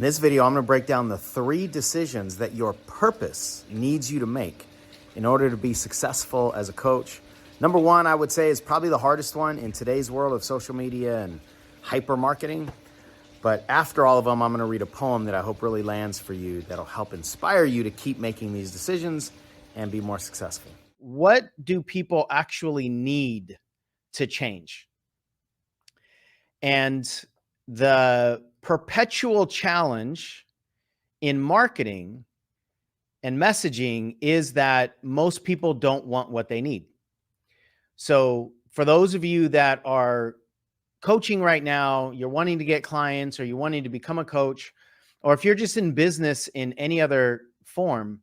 In this video, I'm going to break down the 3 decisions that your purpose needs you to make in order to be successful as a coach. Number 1, I would say, is probably the hardest one in today's world of social media and hyper marketing. But after all of them, I'm going to read a poem that I hope really lands for you that'll help inspire you to keep making these decisions and be more successful. What do people actually need to change? And the perpetual challenge in marketing and messaging is that most people don't want what they need. So for those of you that are coaching right now, you're wanting to get clients or you're wanting to become a coach, or if you're just in business in any other form,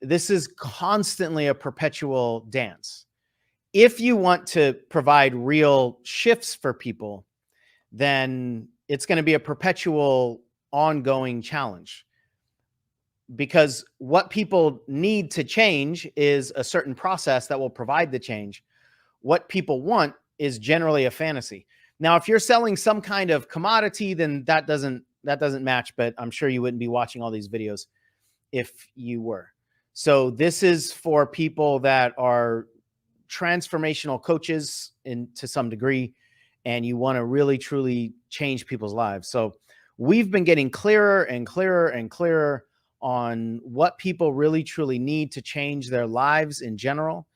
this is constantly a perpetual dance. If you want to provide real shifts for people, then it's going to be a perpetual ongoing challenge, because what people need to change is a certain process that will provide the change. What people want is generally a fantasy. Now, if you're selling some kind of commodity, then that doesn't match, but I'm sure you wouldn't be watching all these videos if you were. So this is for people that are transformational coaches to some degree, and you want to really, truly change people's lives. So we've been getting clearer and clearer and clearer on what people really, truly need to change their lives in general,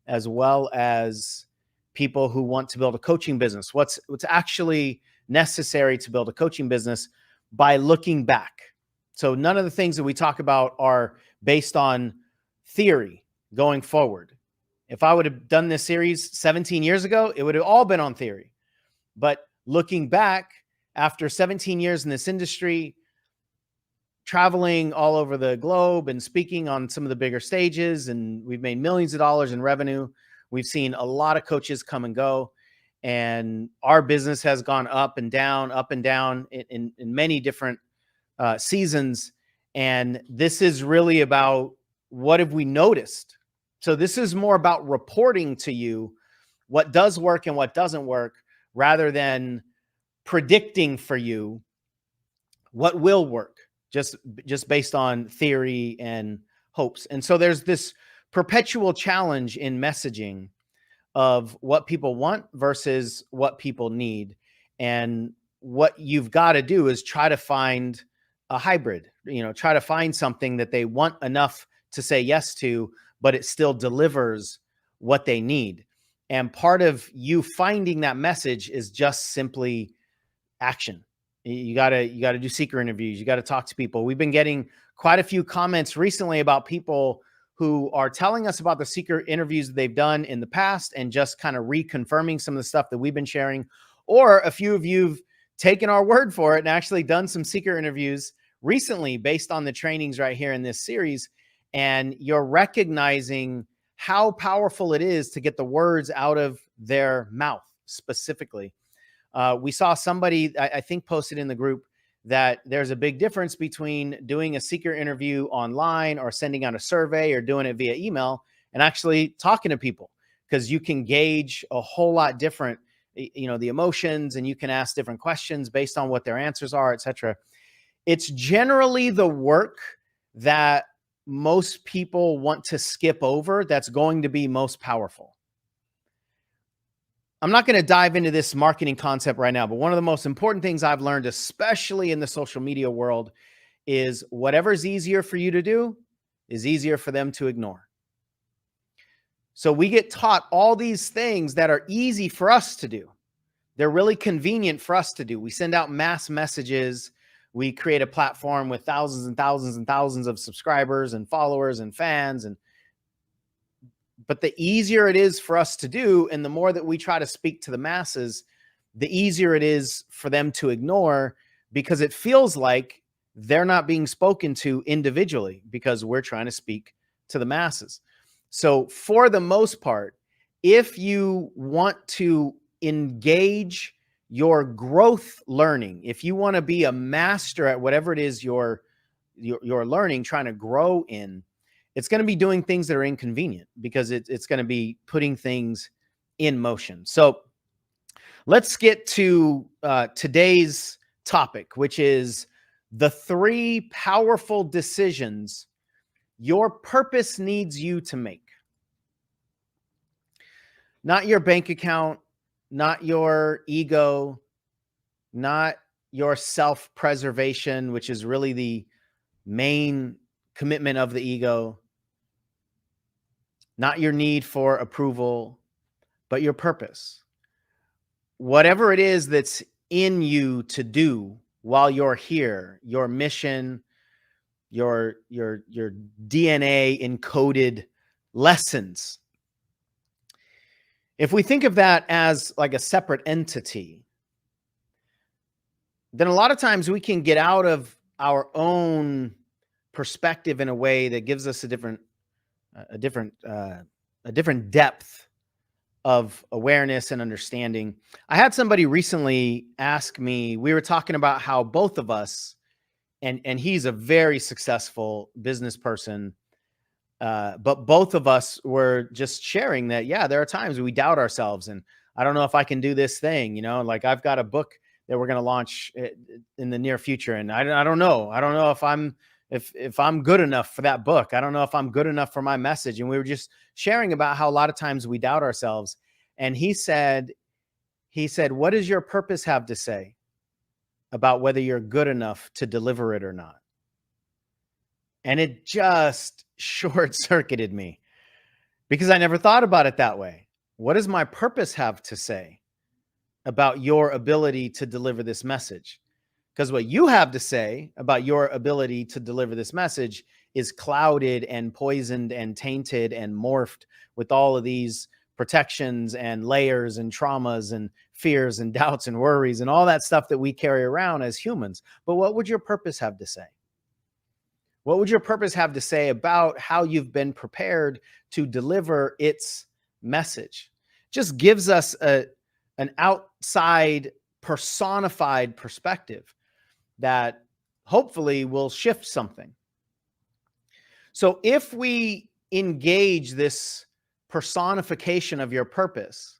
as well as people who want to build a coaching business. What's actually necessary to build a coaching business by looking back. So none of the things that we talk about are based on theory going forward. If I would have done this series 17 years ago, it would have all been on theory. But looking back, after 17 years in this industry, traveling all over the globe and speaking on some of the bigger stages, and we've made millions of dollars in revenue. We've seen a lot of coaches come and go, and our business has gone up and down in many different seasons. And this is really about what have we noticed. So this is more about reporting to you what does work and what doesn't work, rather than predicting for you what will work, just based on theory and hopes. And so there's this perpetual challenge in messaging of what people want versus what people need. And what you've got to do is try to find a hybrid, try to find something that they want enough to say yes to, but it still delivers what they need. And part of you finding that message is just simply action. You gotta do seeker interviews. You got to talk to people. We've been getting quite a few comments recently about people who are telling us about the seeker interviews that they've done in the past and just kind of reconfirming some of the stuff that we've been sharing. Or a few of you've taken our word for it and actually done some seeker interviews recently based on the trainings right here in this series. And you're recognizing how powerful it is to get the words out of their mouth specifically. We saw somebody, I think, posted in the group that there's a big difference between doing a seeker interview online or sending out a survey or doing it via email and actually talking to people, because you can gauge a whole lot different, the emotions, and you can ask different questions based on what their answers are, etc. It's generally the work that most people want to skip over that's going to be most powerful. I'm not going to dive into this marketing concept right now, but one of the most important things I've learned, especially in the social media world, is whatever's easier for you to do is easier for them to ignore. So we get taught all these things that are easy for us to do. They're really convenient for us to do. We send out mass messages. We create a platform with thousands and thousands and thousands of subscribers and followers and fans. But the easier it is for us to do, and the more that we try to speak to the masses, the easier it is for them to ignore, because it feels like they're not being spoken to individually because we're trying to speak to the masses. So for the most part, if you want to engage your growth learning, if you want to be a master at whatever it is you're learning, trying to grow in, it's going to be doing things that are inconvenient, because it's going to be putting things in motion. So let's get to today's topic, which is the 3 powerful decisions your purpose needs you to make. Not your bank account, not your ego, not your self-preservation, which is really the main commitment of the ego, not your need for approval, but your purpose. Whatever it is that's in you to do while you're here, your mission, your DNA encoded lessons. If we think of that as like a separate entity, then a lot of times we can get out of our own perspective in a way that gives us a different depth of awareness and understanding. I had somebody recently ask me, we were talking about how both of us, and he's a very successful business person, but both of us were just sharing that, yeah, there are times we doubt ourselves, and I don't know if I can do this thing, like I've got a book that we're going to launch in the near future, and I don't know if I'm good enough for that book. I don't know if I'm good enough for my message. And we were just sharing about how a lot of times we doubt ourselves. And he said, what does your purpose have to say about whether you're good enough to deliver it or not? And it just short-circuited me because I never thought about it that way. What does my purpose have to say about your ability to deliver this message? Because what you have to say about your ability to deliver this message is clouded and poisoned and tainted and morphed with all of these protections and layers and traumas and fears and doubts and worries and all that stuff that we carry around as humans. But what would your purpose have to say? What would your purpose have to say about how you've been prepared to deliver its message? Just gives us an outside personified perspective that hopefully will shift something. So if we engage this personification of your purpose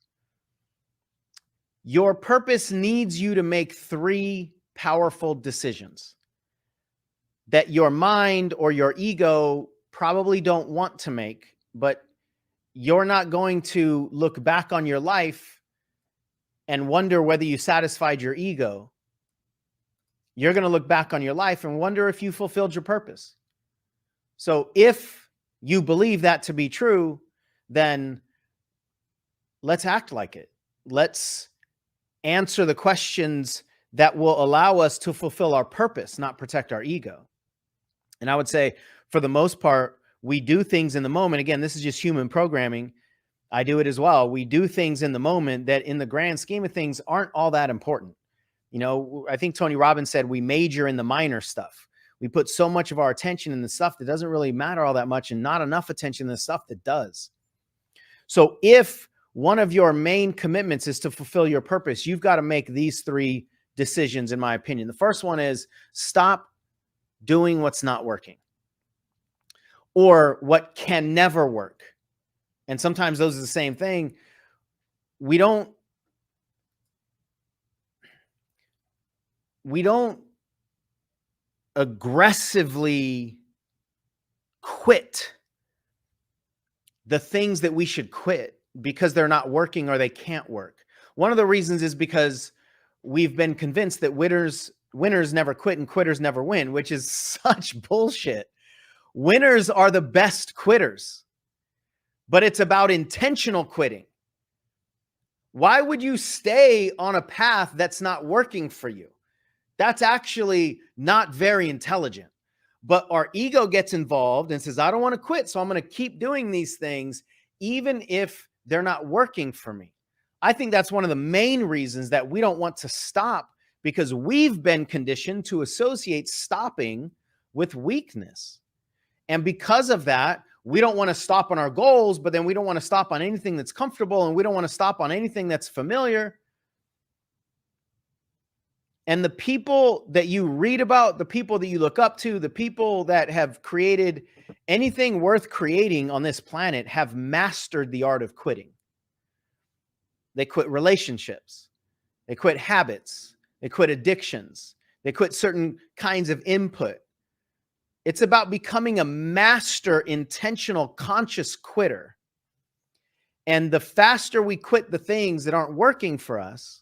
needs you to make 3 powerful decisions that your mind or your ego probably don't want to make, but you're not going to look back on your life and wonder whether you satisfied your ego. You're going to look back on your life and wonder if you fulfilled your purpose. So if you believe that to be true, then let's act like it. Let's answer the questions that will allow us to fulfill our purpose, not protect our ego. And I would say, for the most part, we do things in the moment. Again, this is just human programming. I do it as well. We do things in the moment that in the grand scheme of things aren't all that important. I think Tony Robbins said we major in the minor stuff. We put so much of our attention in the stuff that doesn't really matter all that much and not enough attention in the stuff that does. So if one of your main commitments is to fulfill your purpose, you've got to make these 3 decisions, in my opinion. The first one is stop doing what's not working or what can never work. And sometimes those are the same thing. We don't aggressively quit the things that we should quit because they're not working or they can't work. One of the reasons is because we've been convinced that winners never quit and quitters never win, which is such bullshit. Winners are the best quitters, but it's about intentional quitting. Why would you stay on a path that's not working for you? That's actually not very intelligent. But our ego gets involved and says, I don't want to quit, so I'm going to keep doing these things, even if they're not working for me. I think that's one of the main reasons that we don't want to stop, because we've been conditioned to associate stopping with weakness. And because of that, we don't want to stop on our goals, but then we don't want to stop on anything that's comfortable, and we don't want to stop on anything that's familiar. And the people that you read about, the people that you look up to, the people that have created anything worth creating on this planet have mastered the art of quitting. They quit relationships. They quit habits. They quit addictions. They quit certain kinds of input. It's about becoming a master, intentional, conscious quitter. And the faster we quit the things that aren't working for us,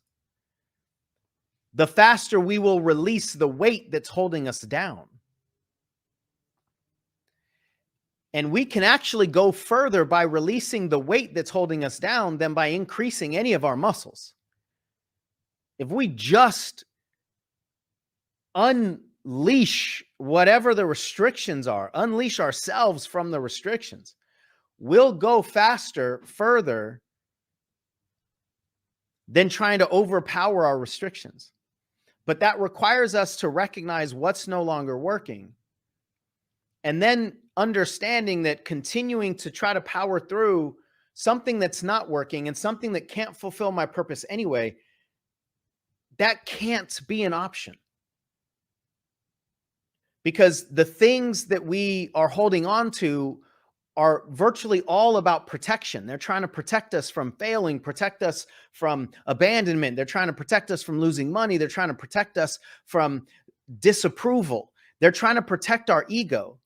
the faster we will release the weight that's holding us down. And we can actually go further by releasing the weight that's holding us down than by increasing any of our muscles. If we just unleash whatever the restrictions are, unleash ourselves from the restrictions, we'll go faster, further than trying to overpower our restrictions. But that requires us to recognize what's no longer working. And then understanding that continuing to try to power through something that's not working and something that can't fulfill my purpose anyway, that can't be an option. Because the things that we are holding on to are virtually all about protection. They're trying to protect us from failing, protect us from abandonment. They're trying to protect us from losing money. They're trying to protect us from disapproval. They're trying to protect our ego.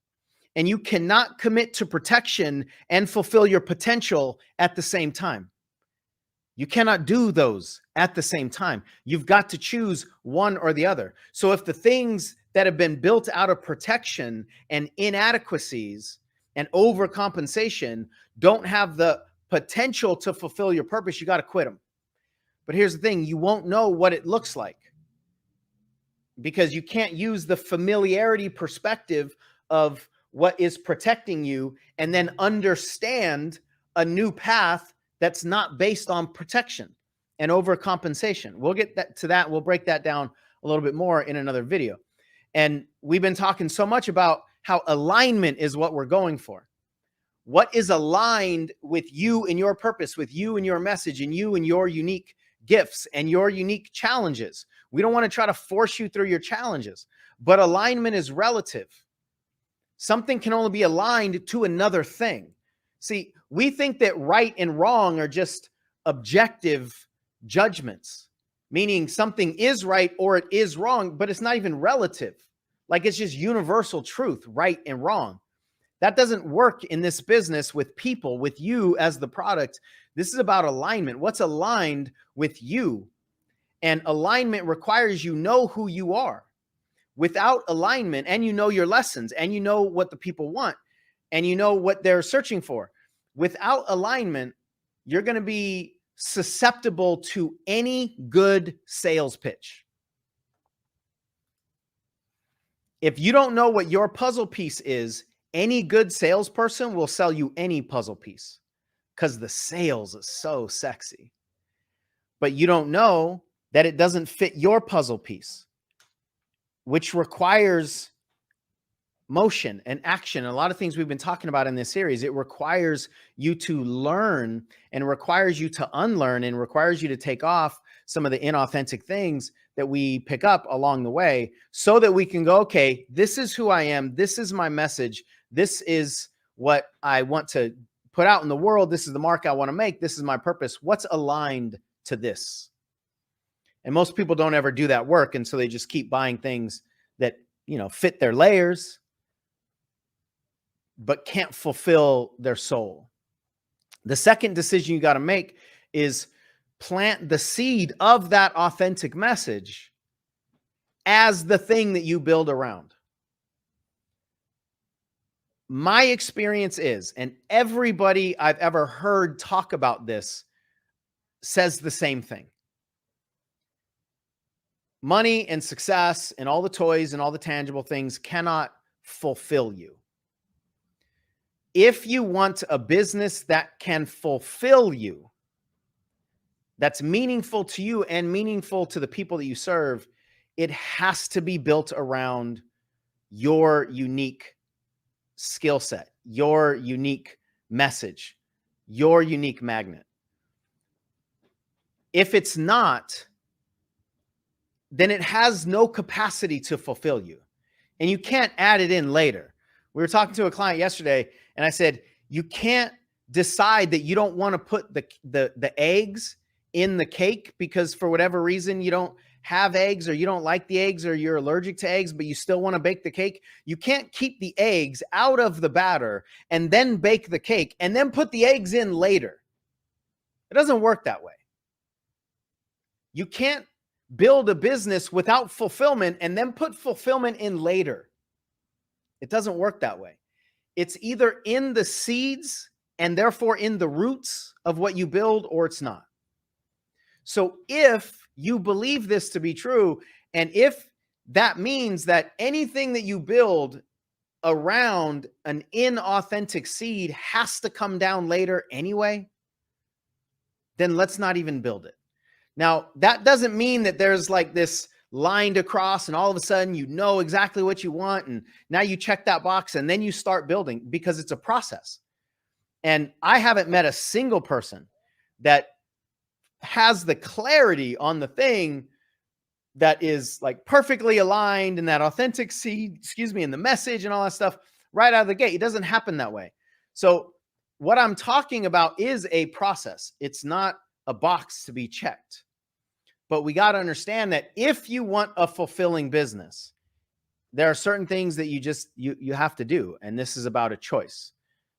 And you cannot commit to protection and fulfill your potential at the same time. You cannot do those at the same time. You've got to choose one or the other. So if the things that have been built out of protection and inadequacies and overcompensation don't have the potential to fulfill your purpose, you got to quit them. But here's the thing, you won't know what it looks like because you can't use the familiarity perspective of what is protecting you and then understand a new path that's not based on protection and overcompensation. We'll get to that. We'll break that down a little bit more in another video. And we've been talking so much about how alignment is what we're going for. What is aligned with you and your purpose, with you and your message, and you and your unique gifts and your unique challenges. We don't want to try to force you through your challenges, but alignment is relative. Something can only be aligned to another thing. See, we think that right and wrong are just objective judgments, meaning something is right or it is wrong, but it's not even relative. Like it's just universal truth, right and wrong. That doesn't work in this business with people, with you as the product. This is about alignment. What's aligned with you? And alignment requires you know who you are. Without alignment, and you know your lessons, and you know what the people want, and you know what they're searching for. Without alignment, you're going to be susceptible to any good sales pitch. If you don't know what your puzzle piece is, any good salesperson will sell you any puzzle piece because the sales is so sexy. But you don't know that it doesn't fit your puzzle piece, which requires motion and action. A lot of things we've been talking about in this series, it requires you to learn and requires you to unlearn and requires you to take off some of the inauthentic things that we pick up along the way so that we can go, okay, this is who I am. This is my message. This is what I want to put out in the world. This is the mark I want to make. This is my purpose. What's aligned to this? And most people don't ever do that work. And so they just keep buying things that, you know, fit their layers, but can't fulfill their soul. The second decision you got to make is plant the seed of that authentic message as the thing that you build around. My experience is, and everybody I've ever heard talk about this says the same thing. Money and success and all the toys and all the tangible things cannot fulfill you. If you want a business that can fulfill you, that's meaningful to you and meaningful to the people that you serve, it has to be built around your unique skill set, your unique message, your unique magnet. If it's not, then it has no capacity to fulfill you. And you can't add it in later. We were talking to a client yesterday, and I said, you can't decide that you don't want to put the eggs in the cake because for whatever reason you don't have eggs, or you don't like the eggs, or you're allergic to eggs, but you still want to bake the cake, you can't keep the eggs out of the batter and then bake the cake and then put the eggs in later. It doesn't work that way. You can't build a business without fulfillment and then put fulfillment in later. It doesn't work that way. It's either in the seeds and therefore in the roots of what you build, or it's not. So if you believe this to be true, and if that means that anything that you build around an inauthentic seed has to come down later anyway, then let's not even build it. Now, that doesn't mean that there's like this lined across and all of a sudden you know exactly what you want and now you check that box and then you start building, because it's a process. And I haven't met a single person that has the clarity on the thing that is like perfectly aligned and that authentic seed, and the message and all that stuff right out of the gate. It doesn't happen that way. So what I'm talking about is a process. It's not a box to be checked. But we got to understand that if you want a fulfilling business, there are certain things that you have to do. And this is about a choice.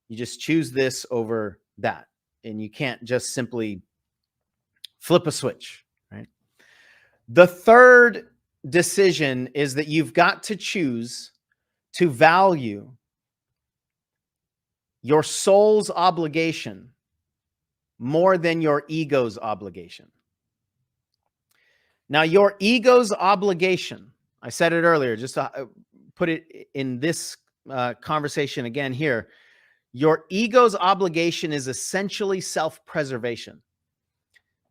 You just choose this over that. And you can't just simply flip a switch, right? The third decision is that you've got to choose to value your soul's obligation more than your ego's obligation. Now, your ego's obligation, I said it earlier, just to put it in this conversation again here, your ego's obligation is essentially self-preservation.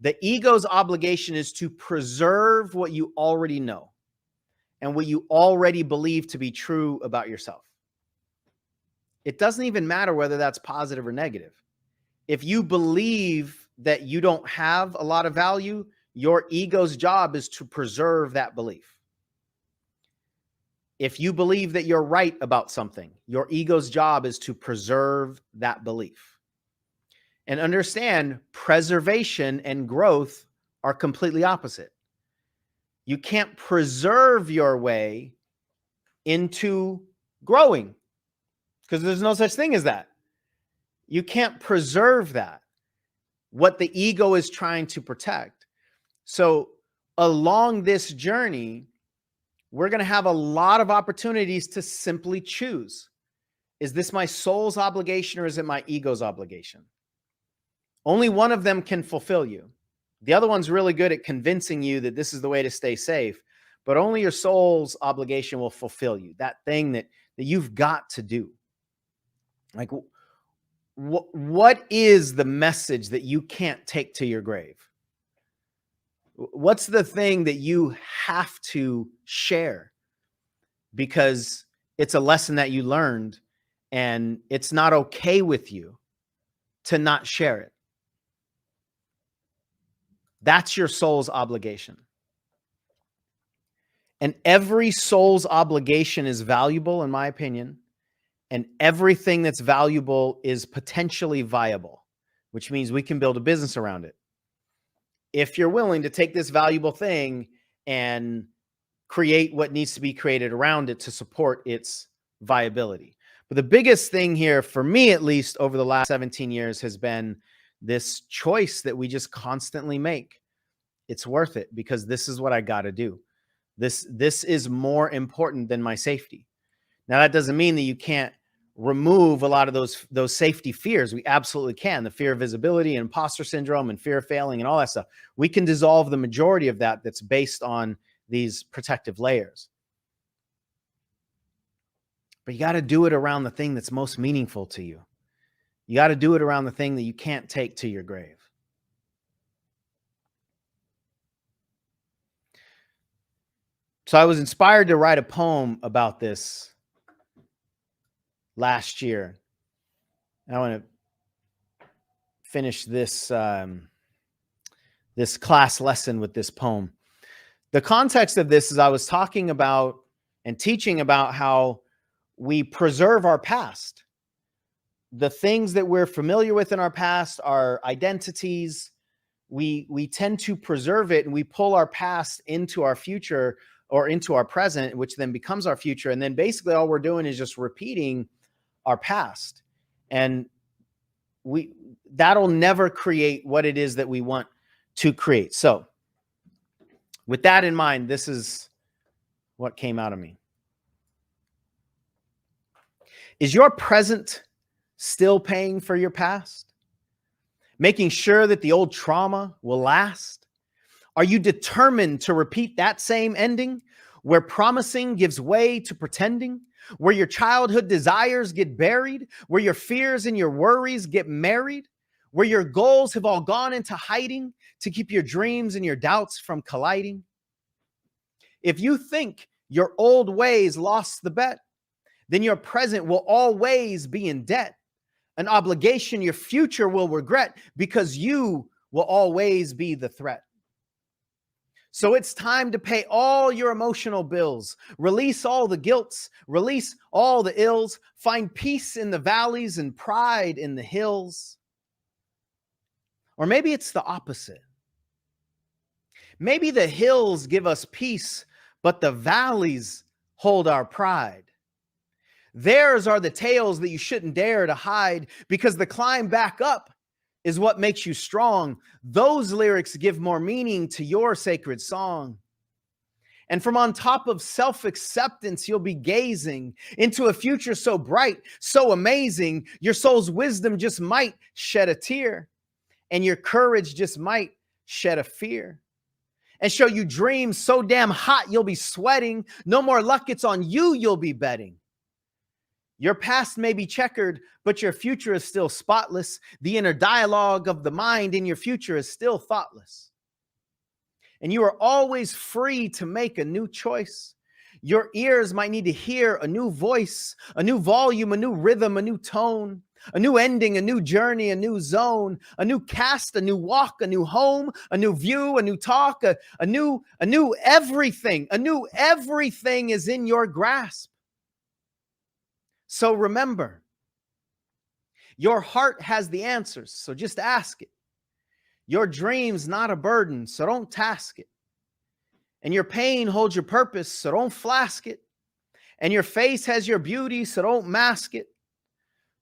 The ego's obligation is to preserve what you already know and what you already believe to be true about yourself. It doesn't even matter whether that's positive or negative. If you believe that you don't have a lot of value, your ego's job is to preserve that belief. If you believe that you're right about something, your ego's job is to preserve that belief. And understand, preservation and growth are completely opposite. You can't preserve your way into growing, because there's no such thing as that. You can't preserve that, what the ego is trying to protect. So along this journey, we're going to have a lot of opportunities to simply choose. Is this my soul's obligation or is it my ego's obligation? Only one of them can fulfill you. The other one's really good at convincing you that this is the way to stay safe, but only your soul's obligation will fulfill you. That thing that you've got to do. Like, what is the message that you can't take to your grave? What's the thing that you have to share because it's a lesson that you learned and it's not okay with you to not share it? That's your soul's obligation. And every soul's obligation is valuable, in my opinion. And everything that's valuable is potentially viable, which means we can build a business around it. If you're willing to take this valuable thing and create what needs to be created around it to support its viability. But the biggest thing here, for me at least, over the last 17 years has been this choice that we just constantly make. It's worth it because this is what I got to do. This is more important than my safety. Now, that doesn't mean that you can't remove a lot of those safety fears. We absolutely can. The fear of visibility and imposter syndrome and fear of failing and all that stuff. We can dissolve the majority of that that's based on these protective layers. But you got to do it around the thing that's most meaningful to you. You got to do it around the thing that you can't take to your grave. So I was inspired to write a poem about this last year. And I want to finish this this class lesson with this poem. The context of this is I was talking about and teaching about how we preserve our past. The things that we're familiar with in our past, our identities, we tend to preserve it, and we pull our past into our future or into our present, which then becomes our future. And then basically all we're doing is just repeating our past. And that'll never create what it is that we want to create. So with that in mind, this is what came out of me. Is your present still paying for your past? Making sure that the old trauma will last? Are you determined to repeat that same ending where promising gives way to pretending? Where your childhood desires get buried? Where your fears and your worries get married? Where your goals have all gone into hiding to keep your dreams and your doubts from colliding? If you think your old ways lost the bet, then your present will always be in debt, an obligation your future will regret because you will always be the threat. So it's time to pay all your emotional bills, release all the guilts, release all the ills, find peace in the valleys and pride in the hills. Or maybe it's the opposite. Maybe the hills give us peace, but the valleys hold our pride. Theirs are the tales that you shouldn't dare to hide, because the climb back up is what makes you strong. Those lyrics give more meaning to your sacred song. And from on top of self-acceptance, you'll be gazing into a future so bright, so amazing, your soul's wisdom just might shed a tear, and your courage just might shed a fear. And show you dreams so damn hot you'll be sweating. No more luck, it's on you you'll be betting. Your past may be checkered, but your future is still spotless. The inner dialogue of the mind in your future is still thoughtless. And you are always free to make a new choice. Your ears might need to hear a new voice, a new volume, a new rhythm, a new tone, a new ending, a new journey, a new zone, a new cast, a new walk, a new home, a new view, a new talk, a new everything. A new everything is in your grasp. So remember, your heart has the answers, so just ask it. Your dream's not a burden, so don't task it. And your pain holds your purpose, so don't flask it. And your face has your beauty, so don't mask it.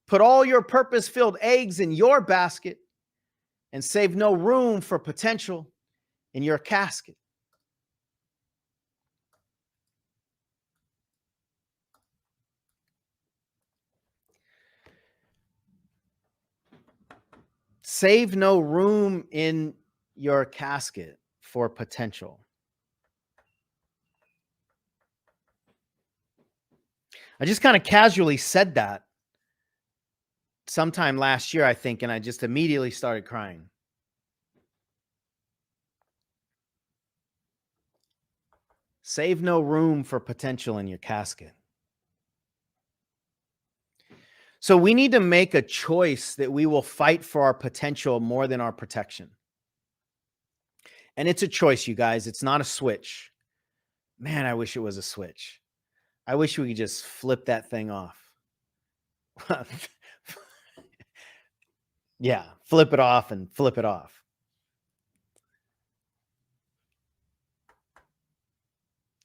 Put all your purpose-filled eggs in your basket and save no room for potential in your casket. Save no room in your casket for potential. I just kind of casually said that sometime last year, I think, and I just immediately started crying. Save no room for potential in your casket. So we need to make a choice that we will fight for our potential more than our protection. And it's a choice, you guys. It's not a switch. Man, I wish it was a switch. I wish we could just flip that thing off. Yeah, flip it off and flip it off.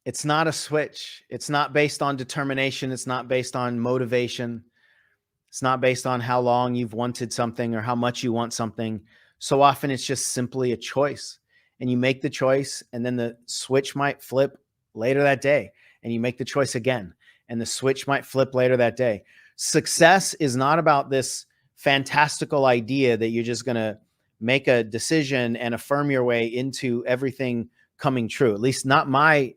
It's not a switch. It's not based on determination. It's not based on motivation. It's not based on how long you've wanted something or how much you want something. So often it's just simply a choice. And you make the choice, and then the switch might flip later that day. And you make the choice again, and the switch might flip later that day. Success is not about this fantastical idea that you're just going to make a decision and affirm your way into everything coming true. At least not my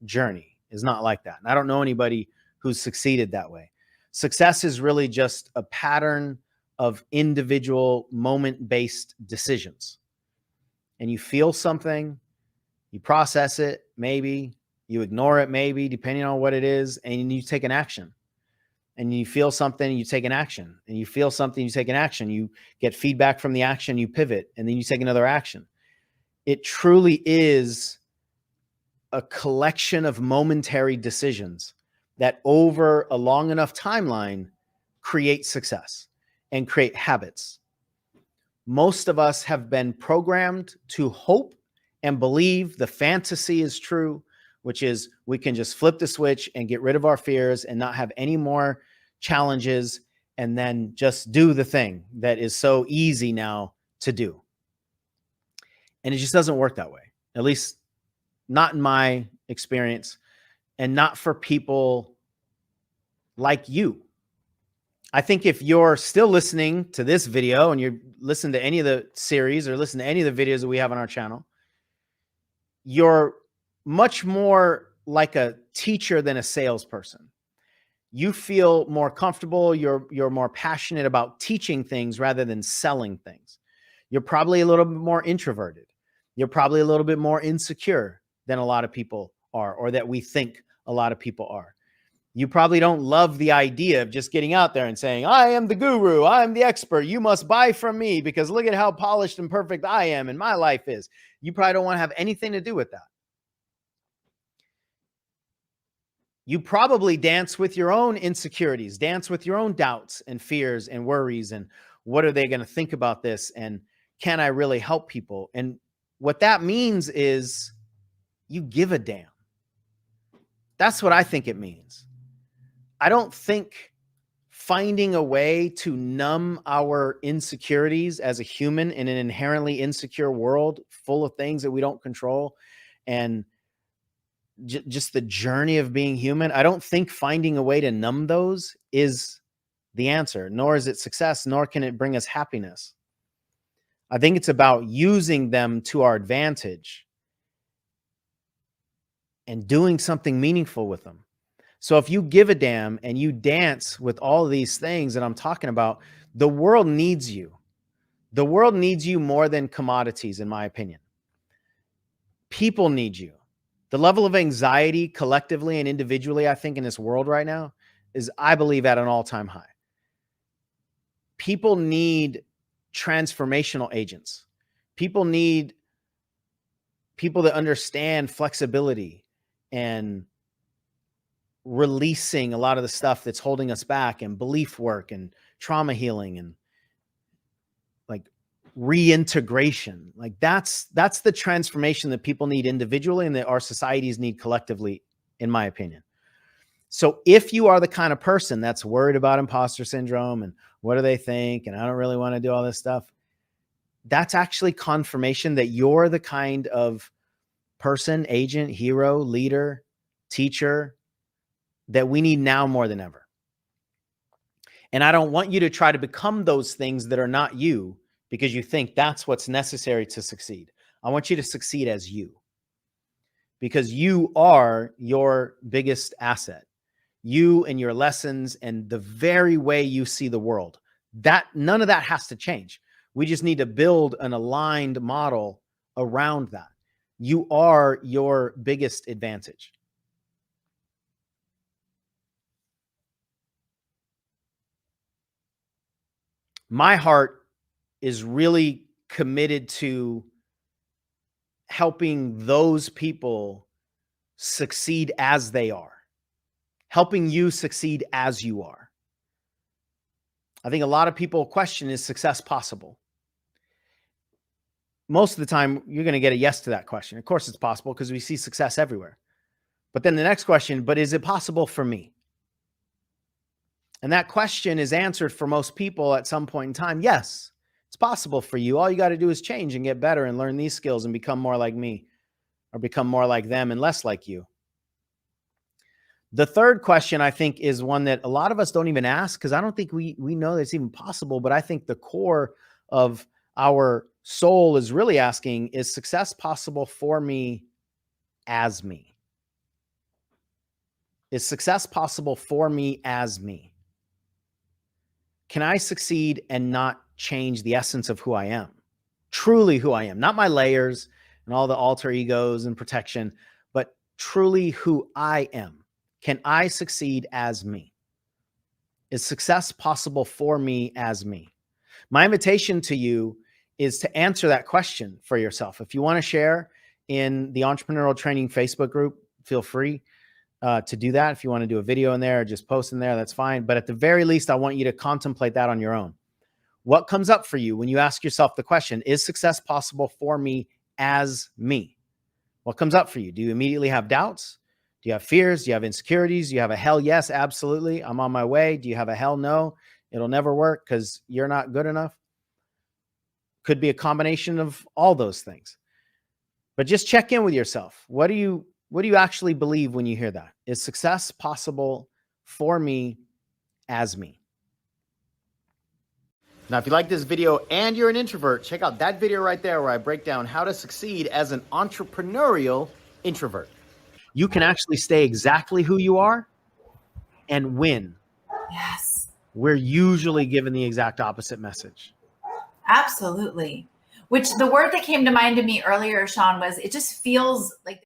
journey is not like that. And I don't know anybody who's succeeded that way. Success is really just a pattern of individual moment-based decisions. And you feel something, you process it, maybe, you ignore it, maybe, depending on what it is, and you take an action. And you feel something, you take an action. And you feel something, you take an action. You get feedback from the action, you pivot, and then you take another action. It truly is a collection of momentary decisions that over a long enough timeline create success and create habits. Most of us have been programmed to hope and believe the fantasy is true, which is we can just flip the switch and get rid of our fears and not have any more challenges and then just do the thing that is so easy now to do. And it just doesn't work that way, at least not in my experience, and not for people like you. I think if you're still listening to this video and you're listening to any of the series or listen to any of the videos that we have on our channel, you're much more like a teacher than a salesperson. You feel more comfortable. You're more passionate about teaching things rather than selling things. You're probably a little bit more introverted. You're probably a little bit more insecure than a lot of people are, or that we think a lot of people are. You probably don't love the idea of just getting out there and saying, I am the guru, I am the expert, you must buy from me because look at how polished and perfect I am and my life is. You probably don't want to have anything to do with that. You probably dance with your own insecurities, dance with your own doubts and fears and worries and what are they going to think about this and can I really help people? And what that means is you give a damn. That's what I think it means. I don't think finding a way to numb our insecurities as a human in an inherently insecure world full of things that we don't control and just the journey of being human, I don't think finding a way to numb those is the answer, nor is it success, nor can it bring us happiness. I think it's about using them to our advantage and doing something meaningful with them. So if you give a damn and you dance with all of these things that I'm talking about, the world needs you. The world needs you more than commodities, in my opinion. People need you. The level of anxiety collectively and individually, I think, in this world right now is, I believe, at an all-time high. People need transformational agents. People need people that understand flexibility and releasing a lot of the stuff that's holding us back and belief work and trauma healing and like reintegration. Like that's the transformation that people need individually and that our societies need collectively, in my opinion. So if you are the kind of person that's worried about imposter syndrome and what do they think, and I don't really want to do all this stuff, that's actually confirmation that you're the kind of person, agent, hero, leader, teacher that we need now more than ever. And I don't want you to try to become those things that are not you because you think that's what's necessary to succeed. I want you to succeed as you, because you are your biggest asset. You and your lessons and the very way you see the world, that none of that has to change. We just need to build an aligned model around that. You are your biggest advantage. My heart is really committed to helping those people succeed as they are, helping you succeed as you are. I think a lot of people question, is success possible? Most of the time, you're going to get a yes to that question. Of course, it's possible because we see success everywhere. But then the next question, but is it possible for me? And that question is answered for most people at some point in time. Yes, it's possible for you. All you got to do is change and get better and learn these skills and become more like me or become more like them and less like you. The third question, I think, is one that a lot of us don't even ask because I don't think we know that it's even possible. But I think the core of our soul is really asking, is success possible for me as me? Is success possible for me as me? Can I succeed and not change the essence of who I am? Truly who I am, not my layers and all the alter egos and protection, but truly who I am. Can I succeed as me? Is success possible for me as me? My invitation to you is to answer that question for yourself. If you want to share in the Entrepreneurial Training Facebook group, feel free to do that. If you want to do a video in there or just post in there, that's fine. But at the very least, I want you to contemplate that on your own. What comes up for you when you ask yourself the question, is success possible for me as me? What comes up for you? Do you immediately have doubts? Do you have fears? Do you have insecurities? Do you have a hell yes, absolutely, I'm on my way? Do you have a hell no, it'll never work because you're not good enough? Could be a combination of all those things. But just check in with yourself. What do you actually believe when you hear that? Is success possible for me as me? Now, if you like this video and you're an introvert, check out that video right there where I break down how to succeed as an entrepreneurial introvert. You can actually stay exactly who you are and win. Yes. We're usually given the exact opposite message. Absolutely. Which the word that came to mind to me earlier, Sean, was it just feels like